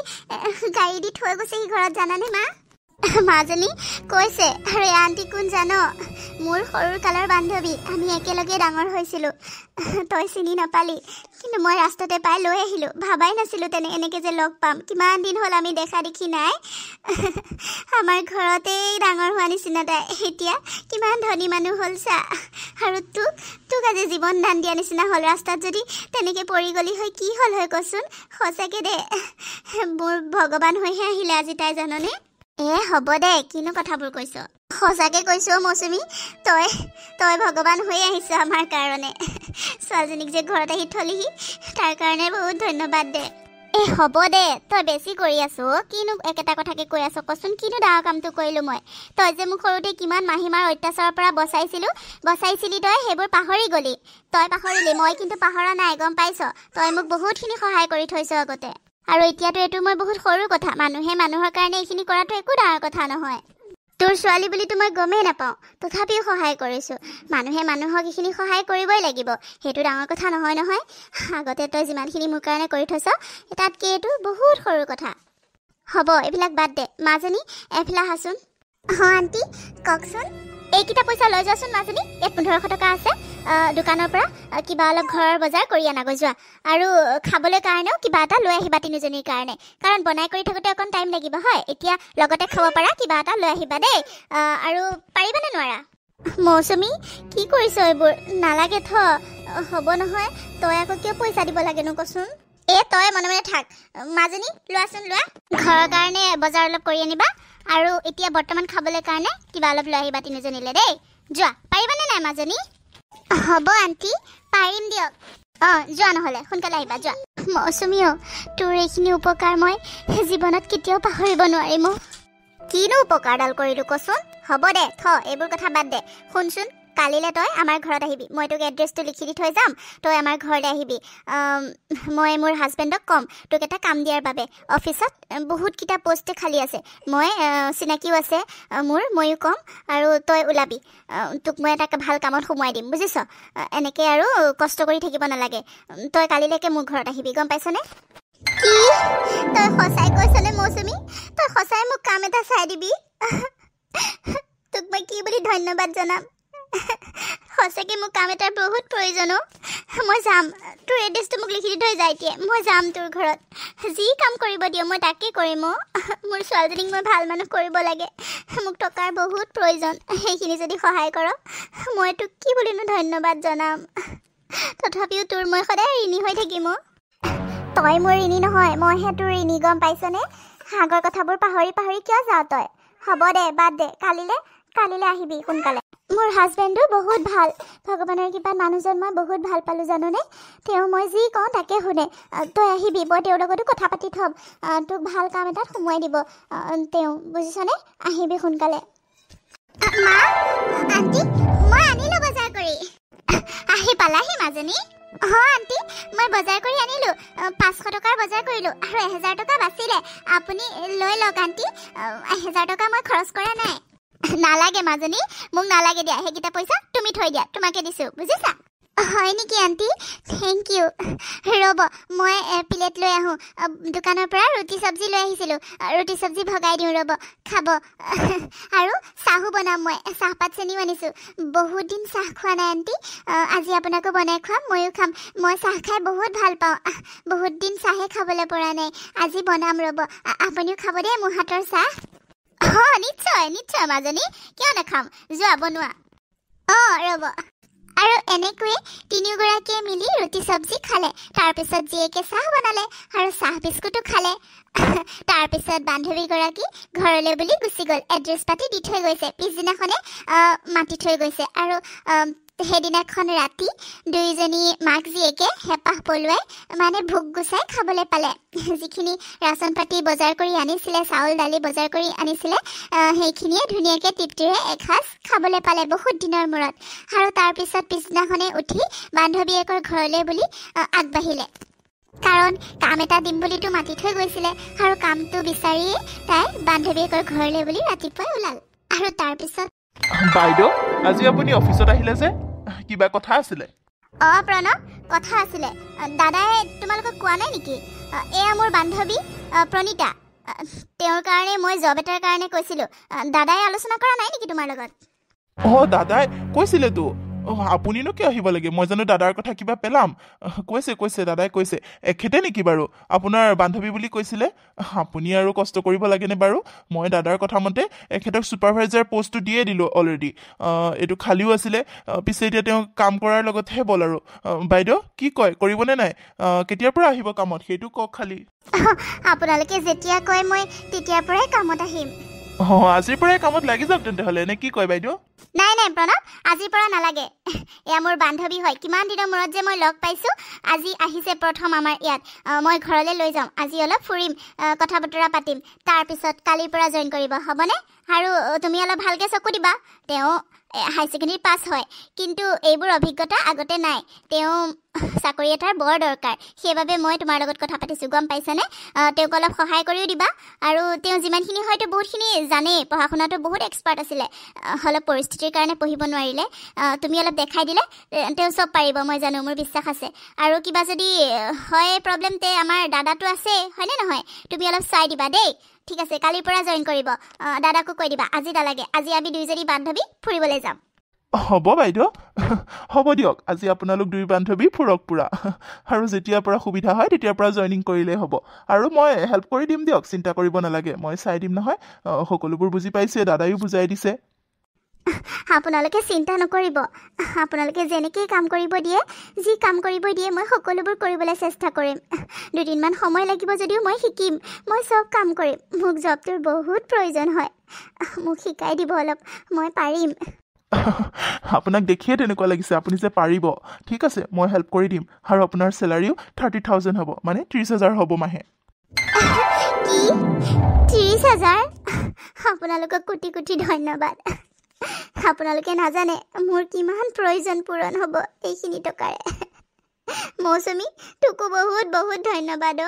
গাড়ী দি থৈ গৈছে সি ঘৰত জানানে মা মাজনী কৈছে আৰু এই আণ্টি কোন জান মোৰ সৰুৰ কালৰ বান্ধৱী আমি একেলগে ডাঙৰ হৈছিলোঁ তই চিনি নাপালি কিন্তু মই ৰাস্তাতে পাই লৈ আহিলোঁ ভাবাই নাছিলোঁ এনেকৈ যে লগ পাম কিমান দিন হ'ল আমি দেখা দেখি নাই আমাৰ ঘৰতেই ডাঙৰ হোৱা নিচিনা তাই এতিয়া কিমান ধনী মানুহ হ'ল চা আৰু তোক আজি জীৱন দান দিয়া নিচিনা হ'ল ৰাস্তাত যদি তেনেকৈ পৰি গলি হয় কি হ'ল হয় কচোন সঁচাকৈ দে মোৰ ভগৱান হৈহে আহিলে আজি তাই জাননে হ'ব দে কিনো কথাবোৰ কৈছ সঁচাকৈ কৈছোঁ মৌচুমী তই ভগৱান হৈ আহিছ আমাৰ কাৰণে ছোৱালীজনীক যে ঘৰত আহি থলিহি তাৰ কাৰণে বহুত ধন্যবাদ দে হ'ব দে তই বেছি কৰি আছ কিনো একেটা কথাকে কৈ আছ কচোন কিনো ডাঙৰ কামটো কৰিলোঁ মই তই যে মোক সৰুতে কিমান মাহীমাৰ অত্যাচাৰৰ পৰা বচাইছিলি তই সেইবোৰ পাহৰি গলি তই পাহৰিলি মই কিন্তু পাহৰা নাই গম পাইছ তই মোক বহুতখিনি সহায় কৰি থৈছ আগতে আৰু এতিয়াতো এইটো মই বহুত সৰু কথা মানুহে মানুহৰ কাৰণে এইখিনি কৰাটো একো ডাঙৰ কথা নহয় তোৰ ছোৱালী বুলিতো মই গমেই নাপাওঁ তথাপিও সহায় কৰিছোঁ মানুহে মানুহক এইখিনি সহায় কৰিবই লাগিব সেইটো ডাঙৰ কথা নহয় আগতে তই যিমানখিনি মোৰ কাৰণে কৰি থৈছ তাতকৈ এইটো বহুত সৰু কথা হ'ব এইবিলাক বাদ দে মাজনী এফালে আহাচোন আণ্টি কওকচোন এইকেইটা পইচা লৈ যোৱাচোন মাজনী ইয়াত 1500 টকা আছে দোকানৰ পৰা কিবা অলপ ঘৰৰ বজাৰ কৰি আনাগৈ যোৱা আৰু খাবলৈ কাৰণেও কিবা এটা লৈ আহিবা তিনিজনীৰ কাৰণে কাৰণ বনাই কৰি থাকোঁতে অকণ টাইম লাগিব হয় এতিয়া লগতে খাব পাৰা কিবা এটা লৈ আহিবা দেই আৰু পাৰিবানে নোৱাৰা মৌচুমী কি কৰিছ এইবোৰ নালাগে হ'ব নহয় তই আকৌ কিয় পইচা দিব লাগেনো কচোন তই মনে মনে থাক মাজনী লোৱাচোন লোৱা ঘৰৰ কাৰণে বজাৰ অলপ কৰি আনিবা আৰু এতিয়া বৰ্তমান খাবলৈ কাৰণে কিবা অলপ লৈ আহিবা তিনিজনীলৈ দেই যোৱা পাৰিবানে নাই মাজনী হ'ব আণ্টি পাৰিম দিয়ক যোৱা নহ'লে সোনকালে আহিবা যোৱা মৌচুমীও তোৰ এইখিনি উপকাৰ মই জীৱনত কেতিয়াও পাহৰিব নোৱাৰিম কিনো উপকাৰডাল কৰিলোঁ কচোন হ'ব দে এইবোৰ কথা বাদ দে শুনচোন কালিলৈ তই আমাৰ ঘৰত আহিবি মই তোক এড্ৰেছটো লিখি দি থৈ যাম তই আমাৰ ঘৰলৈ আহিবি মই মোৰ হাজবেণ্ডক ক'ম তোক এটা কাম দিয়াৰ বাবে অফিচত বহুতকেইটা পোষ্টে খালী আছে মই চিনাকিও আছে ময়ো ক'ম আৰু তই ওলাবি তোক মই এটা ভাল কামত সোমোৱাই দিম বুজিছ এনেকৈ আৰু কষ্ট কৰি থাকিব নালাগে তই কালিলৈকে মোৰ ঘৰত আহিবি গম পাইছনে কি তই সঁচাই কৈছনে মৌচুমী তই সঁচাই মোক কাম এটা চাই দিবি তোক মই কি বুলি ধন্যবাদ জনাম সঁচাকৈ মোক কাম এটাৰ বহুত প্ৰয়োজন মই যাম তোৰ এড্ৰেছটো মোক লিখি দি থৈ যা এতিয়া মই যাম তোৰ ঘৰত যি কাম কৰিব দিয় মই তাকেই কৰিম মোৰ ছোৱালীজনীক মই ভাল মানুহ কৰিব লাগে মোক টকাৰ বহুত প্ৰয়োজন সেইখিনি যদি সহায় কৰ মই তোক কি বুলিনো ধন্যবাদ জনাম তথাপিও তোৰ মই সদায় ঋণী হৈ থাকিম তই মোৰ ঋণী নহয় মইহে তোৰ ঋণী গম পাইছনে আগৰ কথাবোৰ পাহৰি কিয় যাৱ তই হ'ব দে বাদ দে কালিলৈ আহিবি সোনকালে মোৰ হাজবেণ্ডো বহুত ভাল ভগৱানৰ কৃপাত মানুহজন মই বহুত ভাল পালোঁ জানোনে তেওঁ মই যি কওঁ তাকে শুনে তই আহিবি মই তেওঁৰ লগতো কথা পাতি থ'ম তোক ভাল কাম এটাত সোমোৱাই দিব তেওঁ বুজিছনে আহিবি সোনকালে মা আণ্টি মই আনিলোঁ বজাৰ কৰি আহি পালাহি মাজনী আণ্টি মই বজাৰ কৰি আনিলোঁ 500 টকাৰ বজাৰ কৰিলোঁ আৰু 1000 টকা বাচিলে আপুনি লৈ লওক আণ্টি 1000 টকা মই খৰচ কৰা নাই নালাগে মাজনী মোক নালাগে দিয়া সেইকেইটা পইচা তুমি থৈ দিয়া তোমাকে দিছোঁ বুজিছা হয় নেকি আণ্টি থেংক ইউ ৰ'ব মই প্লেট লৈ আহোঁ দোকানৰ পৰা ৰুটি চব্জি লৈ আহিছিলোঁ ৰুটি চব্জি ভগাই দিওঁ ৰ'ব খাব আৰু চাহো বনাম মই চাহপাত চেনিও আনিছোঁ বহুত দিন চাহ খোৱা নাই আণ্টি আজি আপোনাকো বনাই খুৱাম ময়ো খাম মই চাহ খাই বহুত ভাল পাওঁ বহুত দিন চাহে খাবলৈ পৰা নাই আজি বনাম ৰ'ব আপুনিও খাব দেই মোৰ হাতৰ চাহ নিশ্চয় মাজনী কিয় নাখাম যোৱা বনোৱা ৰ'ব আৰু এনেকৈয়ে তিনিওগৰাকীয়ে মিলি ৰুটি চব্জি খালে। তাৰপিছত জীয়েকে চাহ বনালে আৰু চাহ বিস্কুটো খালে। তাৰপিছত বান্ধৱীগৰাকী ঘৰলৈ বুলি গুচি গ'ল। এড্ৰেছ পাতি দি থৈ গৈছে, পিছদিনাখনে মাতি থৈ গৈছে। আৰু সেইদিনাখন ৰাতি দুইজনী মাক জীয়েকে হেঁপাহ পলুৱাই মানে ভোক গুচাই খাবলৈ পালে। যিখিনি ৰাচন পাতি বজাৰ কৰি আনিছিলে, চাউল দালি বজাৰ কৰি আনিছিলে, সেইখিনিয়ে ধুনীয়াকৈ তৃপ্তিৰে এসাঁজ খাবলৈ পালে বহুত দিনৰ মূৰত। আৰু তাৰপিছত পিছদিনাখনে উঠি বান্ধৱীয়েকৰ ঘৰলৈ বুলি আগবাঢ়িলে। কাৰণ কাম এটা দিম বুলিতো মাতি থৈ গৈছিলে আৰু কামটো বিচাৰিয়ে তাই বান্ধৱীয়েকৰ ঘৰলৈ বুলি ৰাতিপুৱাই ওলাল। আৰু তাৰপিছত
বাইদেউ, আজি আপুনি অফিচত আহিলে যে, কিবা কথা আছিলে?
প্ৰণৱ, কথা আছিলে। দাদাই তোমালোকক কোৱা নাই নেকি? এয়া মোৰ বান্ধৱী প্ৰণীতা। তেওঁৰ কাৰণে মই জব এটাৰ কাৰণে কৈছিলোঁ। দাদাই আলোচনা কৰা নাই নেকি তোমাৰ লগত?
দাদাই কৈছিলেতো। আপুনিনো কিয় আহিব লাগে? মই জানো দাদাৰ কথা কিবা পেলাম? কৈছে দাদাই কৈছে। এখেতে নেকি বাৰু আপোনাৰ বান্ধৱী বুলি কৈছিলে? আপুনি আৰু কষ্ট কৰিব লাগেনে বাৰু? মই দাদাৰ কথা মতে এখেতক ছুপাৰভাইজাৰ পষ্টটো দিয়ে দিলোঁ অলৰেডি। এইটো খালীও আছিলে। পিছে এতিয়া তেওঁ কাম কৰাৰ লগতহে বল আৰু। বাইদেউ কি কয়, কৰিবনে নাই? কেতিয়াৰ পৰা আহিব কামত সেইটো কওক খালি।
আপোনালোকে যেতিয়া কয় মই তেতিয়াৰ পৰাই কামত আহিম।
আজিৰ পৰাই কামত লাগি যাওক তেন্তে হ'লে, নে কি কয় বাইদেউ?
নাই প্ৰণৱ, আজিৰ পৰা নালাগে। এয়া মোৰ বান্ধৱী হয়। কিমান দিনৰ মূৰত যে মই লগ পাইছোঁ। আজি আহিছে প্ৰথম আমাৰ ইয়াত। মই ঘৰলৈ লৈ যাম। আজি অলপ ফুৰিম, কথা বতৰা পাতিম। তাৰপিছত কালিৰ পৰা জইন কৰিব, হ'বনে? আৰু তুমি অলপ ভালকৈ চকু দিবা। তেওঁ হাই ছেকেণ্ডেৰী পাছ হয়, কিন্তু এইবোৰ অভিজ্ঞতা আগতে নাই। তেওঁ চাকৰি এটাৰ বৰ দৰকাৰ, সেইবাবে মই তোমাৰ লগত কথা পাতিছোঁ, গম পাইছানে? তেওঁক অলপ সহায় কৰিও দিবা। আৰু তেওঁ যিমানখিনি হয়তো বহুতখিনি জানেই, পঢ়া শুনাটো বহুত এক্সপাৰ্ট আছিলে, অলপ পৰিস্থিতিৰ কাৰণে পঢ়িব নোৱাৰিলে। তুমি অলপ দেখাই দিলে তেওঁ চব পাৰিব, মই জানো, মোৰ বিশ্বাস আছে। আৰু কিবা যদি হয় প্ৰব্লেম, তে আমাৰ দাদাটো আছে, হয়নে নহয়? তুমি অলপ চাই দিবা দেই। ঠিক আছে, কালিৰ পৰা জইন কৰিব। দাদাকো কৈ দিবা আজি নালাগে, আজি আমি দুইজনী বান্ধৱী ফুৰিবলৈ যাম।
হ'ব বাইদেউ, হ'ব দিয়ক। আজি আপোনালোক দুই বান্ধৱী ফুৰক পুৰা। আৰু যেতিয়াৰ পৰা সুবিধা হয় তেতিয়াৰ পৰা জইনিং কৰিলেই হ'ব। আৰু মই হেল্প কৰি দিম দিয়ক, চিন্তা কৰিব নালাগে। মই চাই দিম নহয়। সকলোবোৰ বুজি পাইছে, দাদায়ো বুজাই দিছে।
আপোনালোকে চিন্তা নকৰিব। আপোনালোকে যেনেকেই কাম কৰিব দিয়ে, যি কাম কৰিব দিয়ে, মই সকলোবোৰ কৰিবলৈ চেষ্টা কৰিম। দুদিনমান সময় লাগিব যদিও মই শিকিম, মই চব কাম কৰিম। মোক জবটোৰ বহুত প্ৰয়োজন হয়, মোক শিকাই দিব অলপ, মই পাৰিম।
আপোনাক দেখিয়ে তেনেকুৱা লাগিছে, আপুনি যে পাৰিব। ঠিক আছে, মই হেল্প কৰি দিম। আৰু আপোনাৰ চেলাৰীও 30,000 হ'ব, মানে 30,000 হ'ব মাহে।
কি 30,000? আপোনালোকক কোটি কোটি ধন্যবাদ। আপোনালোকে নাজানে মোৰ কিমান প্ৰয়োজন পূৰণ হ'ব এইখিনি টকাৰে। মৌচুমী, তোকো বহুত বহুত ধন্যবাদ।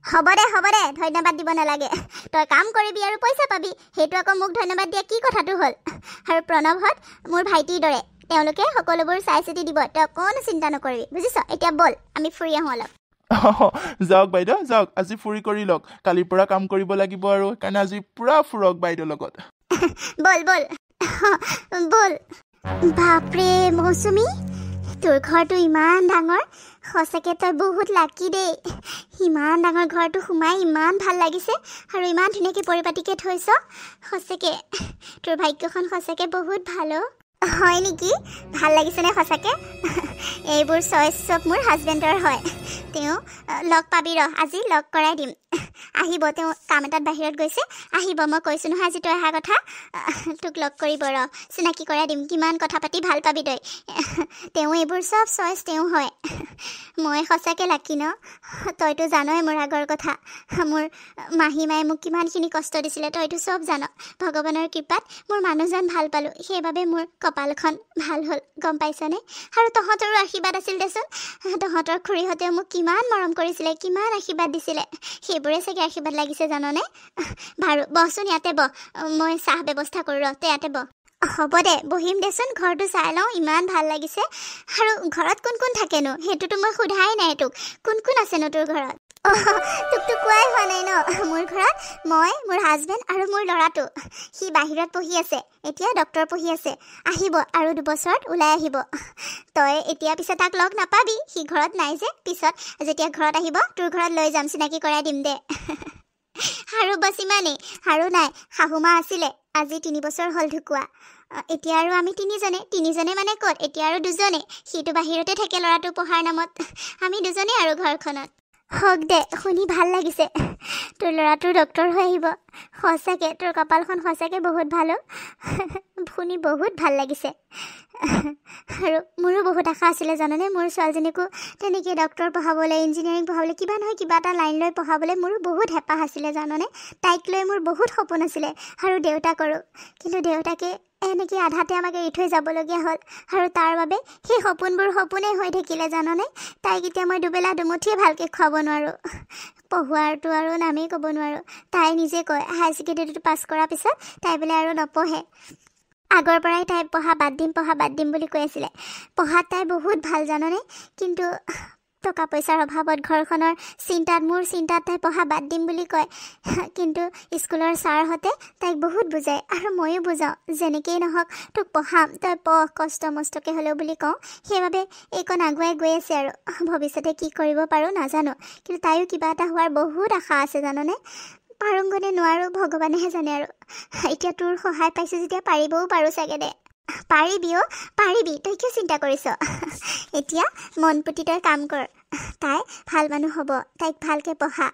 হ'ব দে, ধন্যবাদ দিব নালাগে। তই কাম কৰিবি আৰু পইচা পাবি, সেইটো আকৌ মোক ধন্যবাদ দিয়া কি কথাটো হ'ল? আৰু প্ৰণৱহঁত মোৰ ভাইটিৰ দৰে, তেওঁলোকে সকলোবোৰ চাই চিতি দিব, তই অকণো চিন্তা নকৰিবি, বুজিছ? এতিয়া ব'ল আমি ফুৰি আহোঁ অলপ।
যাওক বাইদেউ, যাওক। আজি ফুৰি কৰি লওক, কালিৰ পৰা কাম কৰিব লাগিব আৰু সেইকাৰণে আজি পুৰা ফুৰক বাইদেউৰ লগত।
ব'ল। বাপৰে মৌচুমী, তোৰ ঘৰটো ইমান ডাঙৰ। সঁচাকৈ তই বহুত লাকি দেই। ইমান ডাঙৰ ঘৰটো সোমাই ইমান ভাল লাগিছে, আৰু ইমান ধুনীয়াকৈ পৰিপাটিকৈ থৈছ। সঁচাকৈ তোৰ ভাগ্যখন সঁচাকৈ বহুত ভাল। হয় নেকি? ভাল লাগিছেনে সঁচাকৈ? এইবোৰ চইচ চব মোৰ হাজবেণ্ডৰ হয়। তেওঁ লগ পাবি, আজি লগ কৰাই দিম। আহিব, তেওঁ কাম এটাত বাহিৰত গৈছে, আহিব। মই কৈছোঁ নহয় আজি তই অহা কথা, তোক লগ কৰিব, চিনাকি কৰাই দিম। কিমান কথা পাতি ভাল পাবি তই। তেওঁ এইবোৰ চব চইচ তেওঁ হয়। মই সঁচাকৈ লাকি ন? তইতো জানই মোৰ আগৰ কথা, মোৰ মাহীমায়ে মোক কিমানখিনি কষ্ট দিছিলে, তইতো চব জান। ভগৱানৰ কৃপাত মোৰ মানুহজন ভাল পালোঁ, সেইবাবে মোৰ কপালখন ভাল হ'ল, গম পাইছনে? আৰু তহঁতৰো আশীৰ্বাদ আছিল দেচোন। তহঁতৰ খুৰীহঁতেও মোক কিমান মৰম কৰিছিলে, কিমান আশীৰ্বাদ দিছিলে, সেইবোৰে চাগে আশীৰ্বাদ লাগিছে, জাননে? বাৰু বহচোন, ইয়াতে বহ, মই চাহ ব্যৱস্থা কৰোঁ, তই ইয়াতে বহ। হ'ব দে, বহিম দেচোন, ঘৰটো চাই লওঁ, ইমান ভাল লাগিছে। আৰু ঘৰত কোন কোন থাকেনো? সেইটোতো মই সোধাই নাই তোক। কোন কোন আছেনো তোৰ ঘৰত? তোকতো কোৱাই হোৱা নাই ন? মোৰ ঘৰত মই, মোৰ হাজবেণ্ড আৰু মোৰ ল'ৰাটো। সি বাহিৰত পঢ়ি আছে, এতিয়া ডক্টৰ পঢ়ি আছে। আহিব আৰু 2 বছৰত ওলাই আহিব। তই এতিয়া পিছে তাক লগ নাপাবি, সি ঘৰত নাই যে। পিছত যেতিয়া ঘৰত আহিব তোৰ ঘৰত লৈ যাম, চিনাকি কৰাই দিম দে। আৰু বছ ইমানেই, আৰু নাই। শাহুমা আছিলে, আজি 3 বছৰ হ'ল ঢুকুৱা এতিয়া আৰু আমি তিনিজনে মানে ক'ত এতিয়া আৰু দুজনে সিটো বাহিৰতে থাকে ল'ৰাটো পঢ়াৰ নামত আমি দুজনে আৰু ঘৰখনত হক দে শুনি ভাল লাগিছে তোৰ ল'ৰাটোৰ ডক্তৰ হৈ আহিব সঁচাকে তোৰ কপালখন সঁচাকে বহুত ভাল শুনি বহুত ভাল লাগিছে আৰু মোৰো বহুত আশা আছিলে জাননে মোৰ ছোৱালীজনীকো তেনেকৈ ডক্তৰ পঢ়াবলৈ ইঞ্জিনিয়াৰিং পঢ়াবলৈ কিবা নহয় কিবা এটা লাইন লৈ পঢ়াবলৈ মোৰো বহুত হেঁপাহ আছিলে জাননে তাইক লৈ মোৰ বহুত সপোন আছিলে আৰু দেউতাকৰো কিন্তু দেউতাকে এনেকৈ আধাতে আমাক এৰি থৈ যাবলগীয়া হ'ল আৰু তাৰ বাবে সেই সপোনবোৰ সপোনেই হৈ থাকিলে জাননে তাইক এতিয়া মই দুবেলা দুমুঠিয়ে ভালকৈ খুৱাব নোৱাৰোঁ পঢ়োৱাৰটো আৰু নামেই ক'ব নোৱাৰোঁ তাই নিজে কয় হায়াৰ ছেকেণ্ডেৰীটো পাছ কৰাৰ পিছত তাই বোলে আৰু নপঢ়ে আগৰ পৰাই তাই পঢ়া বাদ দিম বুলি কৈ আছিলে পঢ়াত তাই বহুত ভাল জাননে কিন্তু টকা পইচাৰ অভাৱত ঘৰখনৰ মোৰ চিন্তাত তাই পঢ়া বাদ দিম বুলি কয় কিন্তু স্কুলৰ ছাৰহঁতে তাইক বহুত বুজায় আৰু ময়ো বুজাওঁ যেনেকেই নহওক তোক পঢ়াম তই পঢ় কষ্ট মষ্টকে হ'লেও বুলি কওঁ সেইবাবে এইকণ আগুৱাই গৈ আছে আৰু ভৱিষ্যতে কি কৰিব পাৰোঁ নাজানো কিন্তু তাইও কিবা এটা হোৱাৰ বহুত আশা আছে জাননে পাৰোঁগনে নোৱাৰোঁ ভগৱানেহে জানে আৰু এতিয়া তোৰ সহায় পাইছোঁ যেতিয়া পাৰিবও পাৰোঁ চাগে দে পাৰিবি তই কিয় চিন্তা কৰিছ এতিয়া মন পুতি তই কাম কৰ তাই ভাল মানুহ হ'ব তাইক ভালকৈ পঢ়া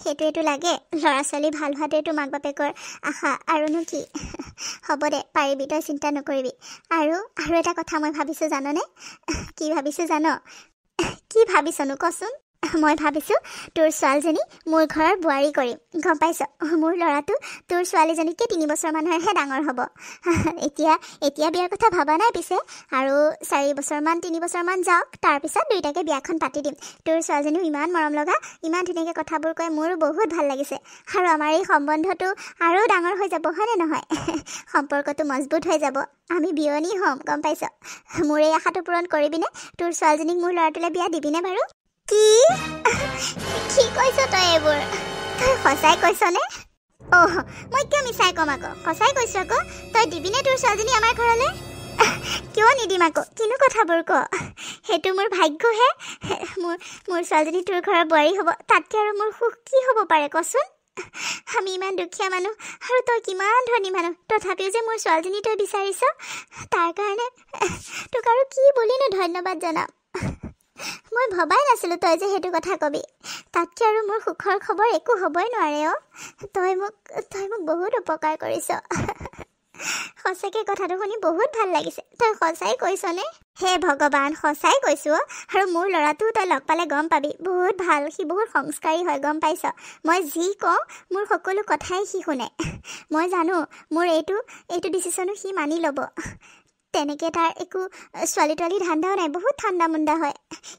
সেইটোৱেতো লাগে ল'ৰা ছোৱালী ভাল হোৱাটোৱেতো মাক বাপেকৰ আশা আৰুনো কি হ'ব দে পাৰিবি তই চিন্তা নকৰিবি আৰু এটা কথা মই ভাবিছোঁ জাননে কি ভাবিছনো কচোন মই ভাবিছোঁ তোৰ ছোৱালীজনী মোৰ ঘৰৰ বোৱাৰী কৰিম গম পাইছ মোৰ ল'ৰাটো তোৰ ছোৱালীজনীতকৈ 3 বছৰমানৰহে ডাঙৰ হ'ব এতিয়া বিয়াৰ কথা ভবা নাই পিছে আৰু 3 বছৰমান যাওক তাৰপিছত দুইটাকে বিয়াখন পাতি দিম তোৰ ছোৱালীজনীও ইমান মৰম লগা ইমান ধুনীয়াকৈ কথাবোৰ কয় মোৰো বহুত ভাল লাগিছে আৰু আমাৰ এই সম্বন্ধটো আৰু ডাঙৰ হৈ যাব হয়নে নহয় সম্পৰ্কটো মজবুত হৈ যাব আমি বিয়নী হ'ম গম পাইছ মোৰ এই আশাটো পূৰণ কৰিবিনে তোৰ ছোৱালীজনীক মোৰ ল'ৰাটোলৈ বিয়া দিবিনে বাৰু কি কৈছ তই এইবোৰ তই সঁচাই কৈছনে মই কিয় মিছাই ক'ম আকৌ সঁচাই কৈছোঁ আকৌ তই দিবিনে তোৰ ছোৱালীজনী আমাৰ ঘৰলৈ কিয় নিদিম আকৌ কিনো কথাবোৰ ক সেইটো মোৰ ভাগ্যহে মোৰ ছোৱালীজনী তোৰ ঘৰৰ বোৱাৰী হ'ব তাতকৈ আৰু মোৰ সুখ কি হ'ব পাৰে কচোন আমি ইমান দুখীয়া মানুহ আৰু তই কিমান ধনী মানুহ তথাপিও যে মোৰ ছোৱালীজনী তই বিচাৰিছ তাৰ কাৰণে তোক আৰু কি বুলিনো ধন্যবাদ জনাম মই ভবাই নাছিলোঁ তই যে সেইটো কথা কবি তাতকৈ আৰু মোৰ সুখৰ খবৰ একো হ'বই নোৱাৰে তই মোক বহুত উপকাৰ কৰিছ সঁচাকৈ কথাটো শুনি বহুত ভাল লাগিছে তই সঁচাই কৈছনে হে ভগৱান সঁচাই কৈছোঁ আৰু মোৰ ল'ৰাটোও তই লগ পালে গম পাবি বহুত ভাল সি বহুত সংস্কাৰী হয় গম পাইছ মই যি কওঁ মোৰ সকলো কথাই সি শুনে মই জানো মোৰ এইটো ডিচিশ্যনো সি মানি ল'ব তেনেকৈ তাৰ একো ছোৱালী তোৱালী ধান্দাও নাই বহুত ঠাণ্ডা মুণ্ডা হয়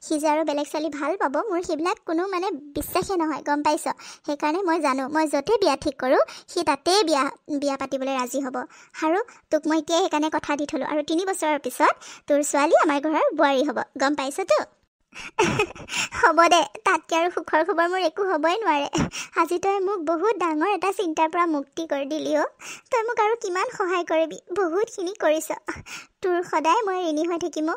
সি যে আৰু বেলেগ ছোৱালী ভাল পাব মোৰ সেইবিলাক কোনো মানে বিশ্বাসেই নহয় গম পাইছ সেইকাৰণে মই জানো মই য'তে বিয়া ঠিক কৰোঁ সি তাতেই বিয়া পাতিবলৈ ৰাজি হ'ব আৰু তোক মই এতিয়াই সেইকাৰণে কথা দি থ'লোঁ আৰু 3 বছৰৰ পিছত তোৰ ছোৱালী আমাৰ ঘৰৰ বোৱাৰী হ'ব গম পাইছতো হ'ব দে তাতকৈ আৰু সুখৰ খবৰ মোৰ একো হ'বই নোৱাৰে আজি তই মোক বহুত ডাঙৰ এটা চিন্তাৰ পৰা মুক্তি কৰি দিলি তই মোক আৰু কিমান সহায় কৰিবি বহুতখিনি কৰিছ তোৰ সদায় মই ঋণী হৈ থাকিম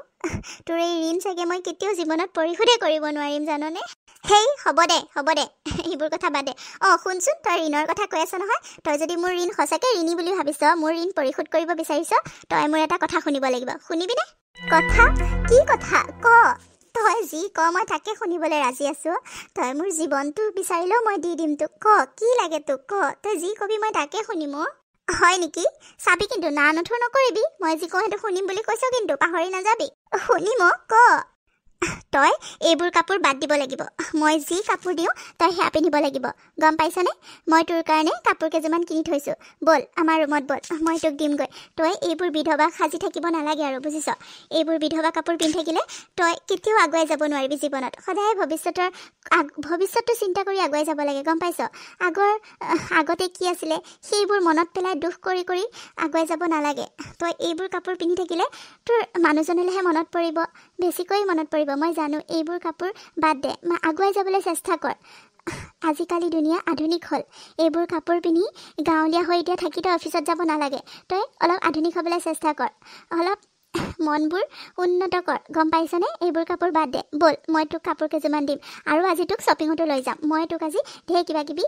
তোৰ এই ঋণ চাগে মই কেতিয়াও জীৱনত পৰিশোধেই কৰিব নোৱাৰিম জাননে হেই হ'ব দে এইবোৰ কথা বাদে শুনচোন তই ঋণৰ কথা কৈ আছ নহয় তই যদি মোৰ ঋণ সঁচাকৈ ঋণী বুলি ভাবিছ মোৰ ঋণ পৰিশোধ কৰিব বিচাৰিছ তই মোৰ এটা কথা শুনিব লাগিব শুনিবিনে কথা কি কথা ক তই যি ক মই তাকে শুনিবলৈ ৰাজি আছোঁ তই মোৰ জীৱনটো বিচাৰিলেও মই দি দিম তোক ক কি লাগে তোক ক তই যি কবি মই তাকে শুনিম হয় নেকি চাবি কিন্তু না নথৰ নকৰিবি মই যি কওঁ সেইটো শুনিম বুলি কৈছ কিন্তু পাহৰি নাযাবি শুনিম ক তই এইবোৰ কাপোৰ বাদ দিব লাগিব মই যি কাপোৰ দিওঁ তই সেয়া পিন্ধিব লাগিব গম পাইছনে মই তোৰ কাৰণে কাপোৰ কেইযোৰমান কিনি থৈছোঁ ব'ল আমাৰ ৰুমত ব'ল মই তোক দিমগৈ তই এইবোৰ বিধৱা সাজি থাকিব নালাগে আৰু বুজিছ এইবোৰ বিধৱা কাপোৰ পিন্ধি থাকিলে তই কেতিয়াও আগুৱাই যাব নোৱাৰিবি জীৱনত সদায় ভৱিষ্যতটো চিন্তা কৰি আগুৱাই যাব লাগে গম পাইছ আগতে কি আছিলে সেইবোৰ মনত পেলাই দুখ কৰি আগুৱাই যাব নালাগে তই এইবোৰ কাপোৰ পিন্ধি থাকিলে তোৰ মানুহজনলৈহে মনত পৰিব বেছিকৈ মনত পৰিব মই জানো এইবোৰ কাপোৰ বাদ দে আগুৱাই যাবলৈ চেষ্টা কৰ আজিকালি দুনিয়া আধুনিক হ'ল এইবোৰ কাপোৰ পিন্ধি গাঁৱলীয়া হৈ এতিয়া থাকি তই অফিচত যাব নালাগে তই অলপ আধুনিক হ'বলৈ চেষ্টা কৰ অলপ মনবোৰ উন্নত কৰ গম পাইছনে এইবোৰ কাপোৰ বাদ দে বল মই তোক কাপোৰ কেইযোৰমান দিম আৰু আজি তোক শ্বপিঙতো লৈ যাম মই তোক আজি ঢেৰ কিবা কিবি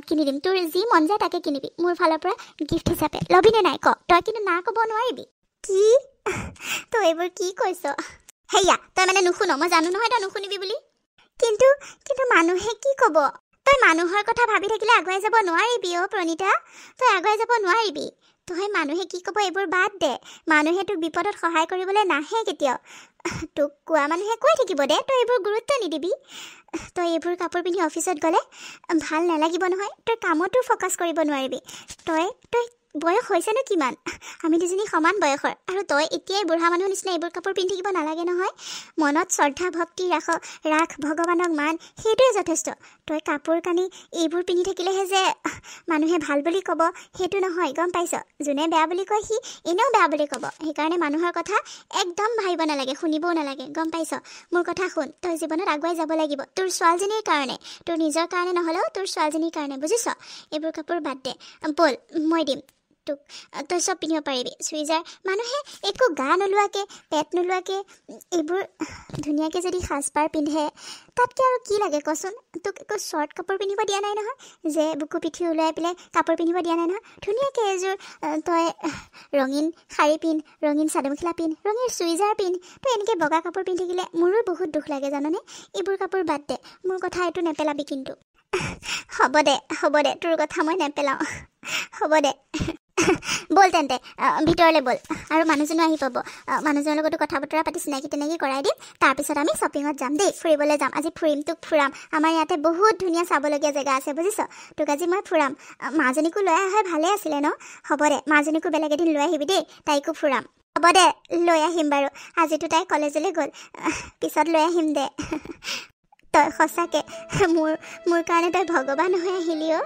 কিনি দিম তোৰ যি মন যায় তাকে কিনিবি মোৰ ফালৰ পৰা গিফ্ট হিচাপে ল'বিনে নাই ক তই কিন্তু না ক'ব নোৱাৰিবি কি তই এইবোৰ কি কৈছ হেয়া তই মানে নুশুন মই জানো নহয় তই নুশুনিবি বুলি কিন্তু মানুহে কি ক'ব তই মানুহৰ কথা ভাবি থাকিলে আগুৱাই যাব নোৱাৰিবি অ' প্ৰণীতা তই আগুৱাই যাব নোৱাৰিবি তই মানুহে কি ক'ব এইবোৰ বাদ দে মানুহে তোক বিপদত সহায় কৰিবলৈ নাহে কেতিয়াও তোক কোৱা মানুহে কৈ থাকিব দে তই এইবোৰ গুৰুত্ব নিদিবি তই এইবোৰ কাপোৰ পিন্ধি অফিচত গ'লে ভাল নালাগিব নহয় তই কামতো ফ'কাছ কৰিব নোৱাৰিবি তই বয়স হৈছেনো কিমান আমি দুজনী সমান বয়সৰ আৰু তই এতিয়াই বুঢ়া মানুহৰ নিচিনা এইবোৰ কাপোৰ পিন্ধি থাকিব নালাগে নহয় মনত শ্ৰদ্ধা ভক্তি ৰাখ ভগৱানক মান সেইটোৱে যথেষ্ট তই কাপোৰ কানি এইবোৰ পিন্ধি থাকিলেহে যে মানুহে ভাল বুলি ক'ব সেইটো নহয় গম পাইছ যোনে বেয়া বুলি কয় সি এনেও বেয়া বুলি ক'ব সেইকাৰণে মানুহৰ কথা একদম ভাবিব নালাগে শুনিবও নালাগে গম পাইছ মোৰ কথা শুন তই জীৱনত আগুৱাই যাব লাগিব তোৰ ছোৱালীজনীৰ কাৰণে তোৰ নিজৰ কাৰণে নহ'লেও তোৰ ছোৱালীজনীৰ কাৰণে বুজিছ এইবোৰ কাপোৰ বাদ দে ব'ল মই দিম তোক তই চব পিন্ধিব পাৰিবি চুইজাৰ মানুহে একো গা নোলোৱাকৈ পেট নোলোৱাকৈ এইবোৰ ধুনীয়াকৈ যদি সাজপাৰ পিন্ধে তাতকৈ আৰু কি লাগে কচোন তোক একো শ্বৰ্ট কাপোৰ পিন্ধিব দিয়া নাই নহয় যে বুকু পিঠি ওলাই পেলাই কাপোৰ পিন্ধিব দিয়া নাই নহয় ধুনীয়াকৈ এযোৰ তই ৰঙীন শাৰী পিন্ধ ৰঙীন চাদৰ মেখেলা পিন্ধ ৰঙীন চুইজাৰ পিন্ধ তই এনেকৈ বগা কাপোৰ পিন্ধি থাকিলে মোৰো বহুত দুখ লাগে জাননে এইবোৰ কাপোৰ বাদ দে মোৰ কথা এইটো নেপেলাবি কিন্তু হ'ব দে তোৰ কথা মই নেপেলাওঁ হ'ব দে ব'ল তেন্তে ভিতৰলৈ ব'ল আৰু মানুহজনো আহি পাব মানুহজনৰ লগতো কথা বতৰা পাতি চিনাকি তেনেকৈ কৰাই দিম তাৰপিছত আমি শ্বপিঙত যাম দেই ফুৰিবলৈ যাম আজি ফুৰিম তোক ফুৰাম আমাৰ ইয়াতে বহুত ধুনীয়া চাবলগীয়া জেগা আছে বুজিছ তোক আজি মই ফুৰাম মাজনীকো লৈ অহা ভালে আছিলে ন হ'ব দে মাজনীকো বেলেগ এদিন লৈ আহিবি দেই তাইকো ফুৰাম হ'ব দে লৈ আহিম বাৰু আজিতো তাই কলেজলৈ গ'ল পিছত লৈ আহিম দে তই সঁচাকৈ মোৰ কাৰণে তই ভগৱান হৈ আহিলি অ'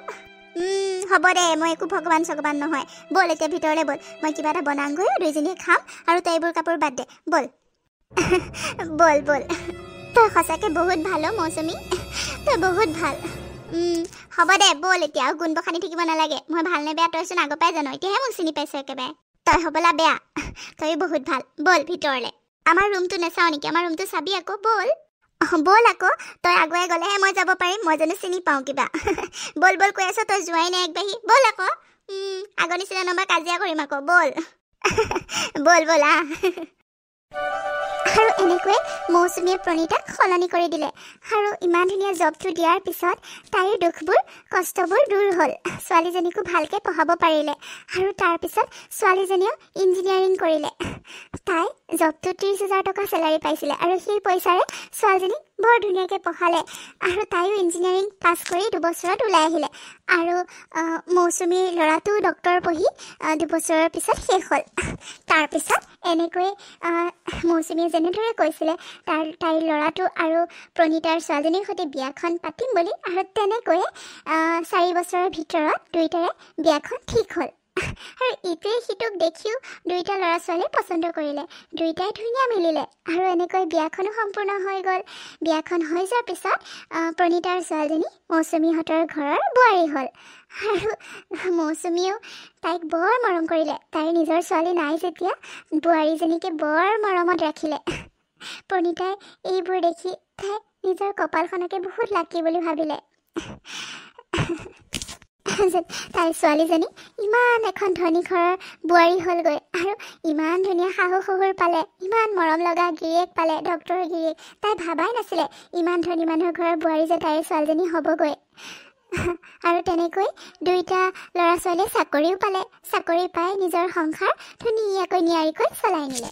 হ'ব দে মই একো ভগৱান নহয় ব'ল এতিয়া ভিতৰলৈ ব'ল মই কিবা এটা বনাওঁগৈ দুইজনীয়ে খাম আৰু তই এইবোৰ কাপোৰ বাদ দে ব'ল ব'ল তই সঁচাকৈ বহুত ভাল অ' মৌচুমী তই বহুত ভাল হ'ব দে ব'ল এতিয়া আৰু গুণ বখানি থাকিব নালাগে মই ভাল নে বেয়া তইচোন আগৰ পৰাই জানো এতিয়াহে মোক চিনি পাইছ একেবাৰে তই হ'বলা বেয়া তই বহুত ভাল ব'ল ভিতৰলৈ আমাৰ ৰুমটো নাচাওঁ নেকি আমাৰ ৰুমটো চাবি আকৌ ব'ল আকৌ তই আগুৱাই গ'লেহে মই যাব পাৰিম মই জানো চিনি পাওঁ কিবা ব'ল কৈ আছ তই যোৱাই নাই একবাহি ব'ল আকৌ আগৰ নিচিনা নম্বৰ কাজিয়া কৰিম আকৌ ব'ল আহ আৰু এনেকৈ মৌচুমীয়ে প্ৰণীতাক সলনি কৰি দিলে আৰু ইমান ধুনীয়া জবটো দিয়াৰ পিছত তাইৰ দুখবোৰ কষ্টবোৰ দূৰ হ'ল ছোৱালীজনীকো ভালকৈ পঢ়াব পাৰিলে আৰু তাৰপিছত ছোৱালীজনীয়েও ইঞ্জিনিয়াৰিং কৰিলে তাই জবটো 30,000 টকা চেলাৰী পাইছিলে আৰু সেই পইচাৰে ছোৱালীজনীক বৰ ধুনীয়াকৈ পঢ়ালে আৰু তাইও ইঞ্জিনিয়াৰিং পাছ কৰি 2 বছৰত ওলাই আহিলে আৰু মৌচুমীৰ ল'ৰাটো ডক্টৰ পঢ়ি 2 বছৰৰ পিছত শেষ হ'ল তাৰপিছত এনেকৈ মৌচুমীয়ে যেনেদৰে কৈছিলে তাইৰ ল'ৰাটো আৰু প্ৰণীতাৰ ছোৱালীজনীৰ সৈতে বিয়াখন পাতিম বুলি আৰু তেনেকৈয়ে 4 বছৰৰ ভিতৰত দুয়োটাৰে বিয়াখন ঠিক হ'ল আৰু ইটোৱে সিটোক দেখিও দুয়োটা ল'ৰা ছোৱালীয়ে পচন্দ কৰিলে দুয়োটাই ধুনীয়া মিলিলে আৰু এনেকৈ বিয়াখনো সম্পূৰ্ণ হৈ গ'ল বিয়াখন হৈ যোৱাৰ পিছত প্ৰণীতাৰ ছোৱালীজনী মৌচুমীহঁতৰ ঘৰৰ বোৱাৰী হ'ল আৰু মৌচুমীয়েও তাইক বৰ মৰম কৰিলে তাইৰ নিজৰ ছোৱালী নাই যেতিয়া বোৱাৰীজনীকে বৰ মৰমত ৰাখিলে প্ৰণীতাই এইবোৰ দেখি তাই নিজৰ কপালখনকে বহুত লাকি বুলি ভাবিলে তাইৰ ছোৱালীজনী ইমান এখন ধনী ঘৰৰ বোৱাৰী হ'লগৈ আৰু ইমান ধুনীয়া শাহু শহুৰ পালে ইমান মৰম লগা গিৰিয়েক পালে ডক্টৰ গিৰিয়েক তাই ভাবাই নাছিলে ইমান ধনী মানুহৰ ঘৰৰ বোৱাৰী যে তাইৰ ছোৱালীজনী হ'বগৈ আৰু তেনেকৈ দুয়োটা ল'ৰা ছোৱালীয়ে চাকৰিও পালে চাকৰি পাই নিজৰ সংসাৰ ধুনীয়াকৈ নিয়াৰিকৈ চলাই নিলে